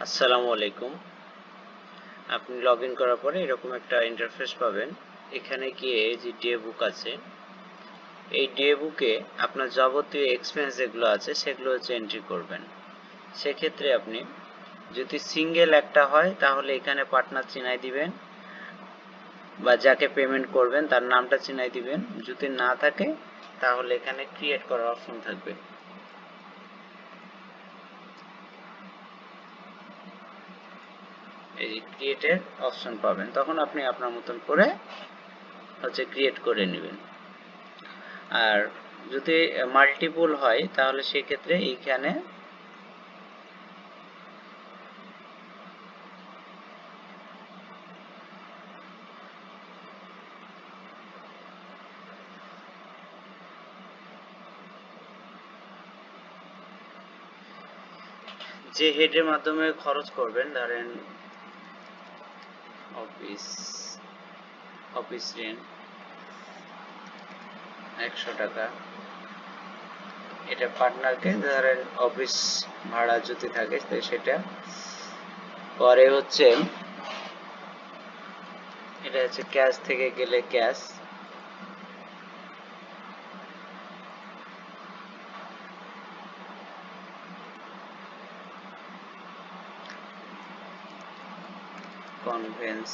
আসসালামু আলাইকুম। আপনি লগ ইন করার পরে এরকম একটা ইন্টারফেস পাবেন। এখানে গিয়ে যে ডে বুক আছে, এই ডে বুকে আপনার যাবতীয় এক্সপেন্স যেগুলো আছে সেগুলো হচ্ছে এন্ট্রি করবেন। সেক্ষেত্রে আপনি যদি সিঙ্গেল একটা হয় তাহলে এখানে পার্টনার চিনাই দিবেন বা যাকে পেমেন্ট করবেন তার নামটা চিনাই দিবেন। যদি না থাকে তাহলে এখানে ক্রিয়েট করার অপশন থাকবে। এই ক্রিয়েটের অপশন পাবেন, তখন আপনি আপনার মতন করে হচ্ছে ক্রিয়েট করে নেবেন। আর যদি মাল্টিপল হয় তাহলে সেক্ষেত্রে এইখানে যে হেডের মাধ্যমে খরচ করবেন, ধরেন অফিস রেন্ট 100 টাকা, এটা পার্টনারকে ধরেন অফিস ভাড়া যদি থাকে তো সেটা। পরে হচ্ছে এটা হচ্ছে ক্যাশ থেকে গেলে ক্যাশ, কনভেন্স,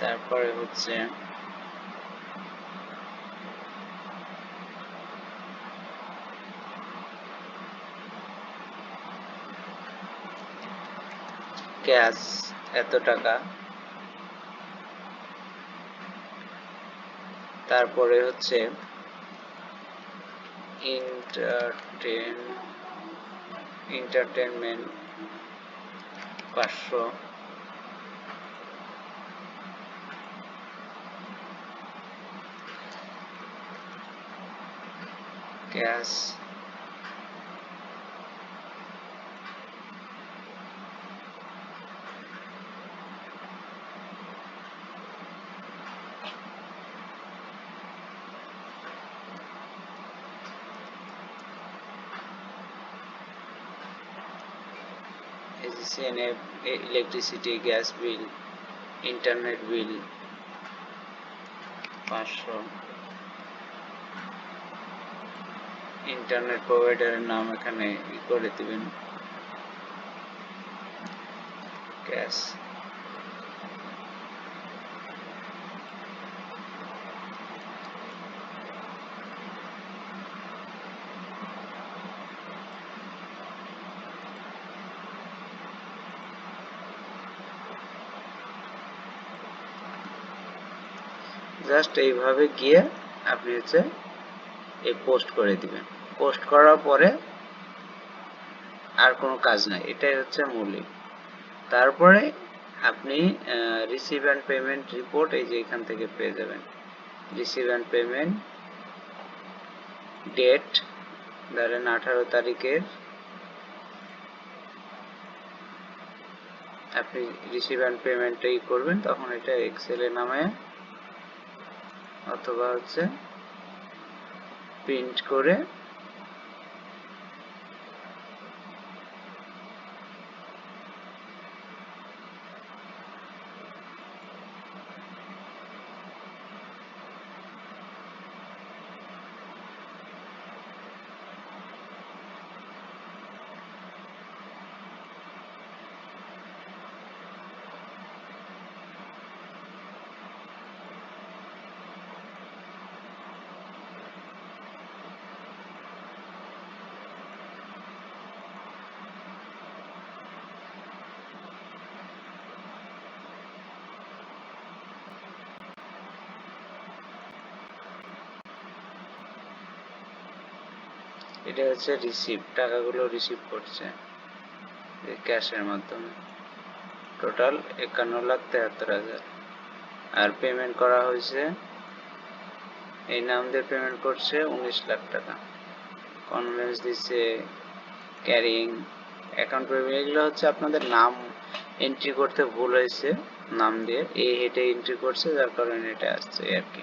তারপরে হচ্ছে ক্যাশ এত টাকা, তারপরে হচ্ছে এন্টারটেনমেন্ট 500, ক্যাশ এসিএনএফ, electricity, gas bill, internet bill 500, internet প্রোভাইডারের নাম এখানে করে দিবেন ক্যাশ, জাস্ট এইভাবে গিয়ে আপনি হচ্ছে এই পোস্ট করে দিবেন। পোস্ট করার পরে আর কোনো কাজ নাই, এটাই হচ্ছে মৌলিক। তারপরে আপনি রিসিভ অ্যান্ড পেমেন্ট রিপোর্ট এই যে এখান থেকে পেয়ে যাবেন। রিসিভ অ্যান্ড পেমেন্ট ডেট ধরেন 18 তারিখের আপনি রিসিভ অ্যান্ড পেমেন্টটাই করবেন, তখন এটা এক্সেলে নামায় অথবা হচ্ছে প্রিন্ট করে এটা হচ্ছে রিসিভ, টাকাগুলো রিসিভ করছে ক্যাশের মাধ্যমে। টোটাল 51,73,000। আর পেমেন্ট করা হয়েছে এই নাম দিয়ে পেমেন্ট করছে 19 লাখ টাকা। কনভেন্স দিচ্ছে, ক্যারিং, অ্যাকাউন্ট পেমেন্ট, এগুলো হচ্ছে আপনাদের নাম এন্ট্রি করতে ভুল হয়েছে, নাম দিয়ে এই হেডে এন্ট্রি করছে, যার কারণে এটা আসছে আর কি।